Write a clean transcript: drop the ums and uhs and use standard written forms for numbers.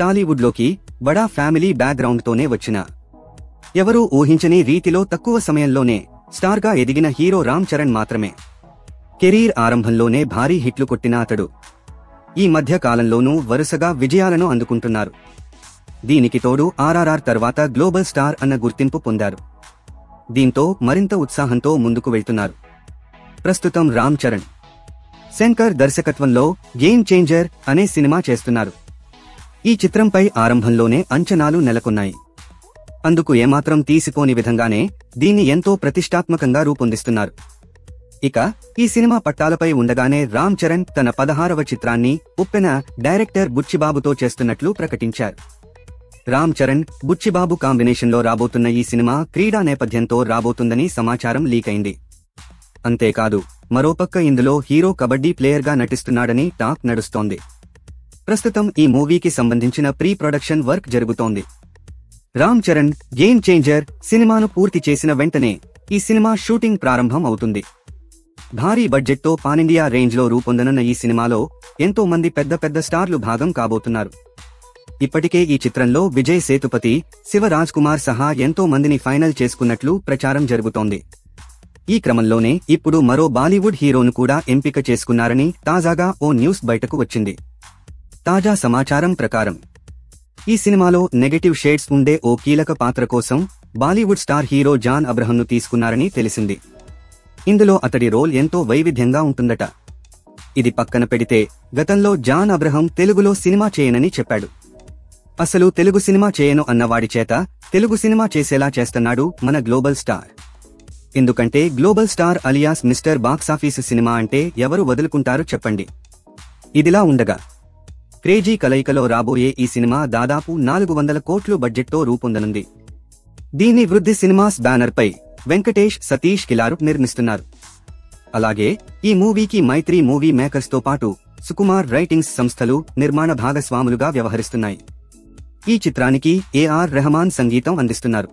టాలీవుడ్లోకి బడా ఫ్యామిలీ బ్యాక్గ్రౌండ్తోనే వచ్చిన ఎవరూ ఊహించని రీతిలో తక్కువ సమయంలోనే స్టార్గా ఎదిగిన హీరో రామ్ చరణ్ మాత్రమే. కెరీర్ ఆరంభంలోనే భారీ హిట్లు కొట్టిన అతడు ఈ మధ్య కాలంలోనూ వరుసగా విజయాలను అందుకుంటున్నారు. దీనికి తోడు ఆర్ఆర్ఆర్ తర్వాత గ్లోబల్ స్టార్ అన్న గుర్తింపు పొందారు. దీంతో మరింత ఉత్సాహంతో ముందుకు వెళ్తున్నారు. ప్రస్తుతం రామ్ చరణ్ శంకర్ దర్శకత్వంలో గేమ్ చేంజర్ అనే సినిమా చేస్తున్నారు. ఈ చిత్రంపై ఆరంభంలోనే అంచనాలు నెలకొన్నాయి. అందుకు ఏమాత్రం తీసిపోని విధంగానే దీన్ని ఎంతో ప్రతిష్టాత్మకంగా రూపొందిస్తున్నారు. ఇక ఈ సినిమా పట్టాలపై ఉండగానే రామ్ చరణ్ తన 16వ చిత్రాన్ని ఉప్పెన డైరెక్టర్ బుచ్చిబాబుతో చేస్తున్నట్లు ప్రకటించారు. రామ్ చరణ్, బుచ్చిబాబు కాంబినేషన్లో రాబోతున్న ఈ సినిమా క్రీడా నేపథ్యంతో రాబోతుందని సమాచారం లీకైంది. అంతేకాదు మరోపక్క ఇందులో హీరో కబడ్డీ ప్లేయర్గా నటిస్తున్నాడని టాక్ నడుస్తోంది. ప్రస్తుతం ఈ మూవీకి సంబంధించిన ప్రీ ప్రొడక్షన్ వర్క్ జరుగుతోంది. రామ్ చరణ్ గేమ్ చేంజర్ సినిమాను పూర్తి చేసిన వెంటనే ఈ సినిమా షూటింగ్ ప్రారంభం అవుతుంది. భారీ బడ్జెట్తో పానిండియా రేంజ్లో రూపొందనున్న ఈ సినిమాలో ఎంతో మంది పెద్ద పెద్ద స్టార్లు భాగం కాబోతున్నారు. ఇప్పటికే ఈ చిత్రంలో విజయ్ సేతుపతి, శివ రాజ్ కుమార్ సహా ఎంతో మందిని ఫైనల్ చేసుకున్నట్లు ప్రచారం జరుగుతోంది. ఈ క్రమంలోనే ఇప్పుడు మరో బాలీవుడ్ హీరోను కూడా ఎంపిక చేసుకున్నారని తాజాగా ఓ న్యూస్ బయటకు వచ్చింది. తాజా సమాచారం ప్రకారం ఈ సినిమాలో నెగటివ్ షేడ్స్ ఉండే ఓ కీలక పాత్ర కోసం బాలీవుడ్ స్టార్ హీరో జాన్ అబ్రహంను తీసుకున్నారని తెలిసింది. ఇందులో అతడి రోల్ ఎంతో వైవిధ్యంగా ఉంటుందట. ఇది పక్కన పెడితే గతంలో జాన్ అబ్రహం తెలుగులో సినిమా చేయనని చెప్పాడు. అసలు తెలుగు సినిమా చేయను అన్నవాడి చేత తెలుగు సినిమా చేసేలా చేస్తున్నాడు మన గ్లోబల్ స్టార్. ఎందుకంటే global star alias mister box office cinema అంటే ఎవరు వదులుకుంటారు చెప్పండి. ఇదిలా ఉండగా క్రేజీ కలయికలో రాబోయే ఈ సినిమా దాదాపు 400 కోట్లు బడ్జెట్తో రూపొందనుంది. దీన్ని వృద్ధి సినిమాస్ బ్యానర్పై వెంకటేష్, సతీష్ కిలారు నిర్మిస్తున్నారు. అలాగే ఈ మూవీకి మైత్రి మూవీ మేకర్స్తో పాటు సుకుమార్ రైటింగ్స్ సంస్థలు నిర్మాణ భాగస్వాములుగా వ్యవహరిస్తున్నాయి. ఈ చిత్రానికి ఏఆర్ రెహమాన్ సంగీతం అందిస్తున్నారు.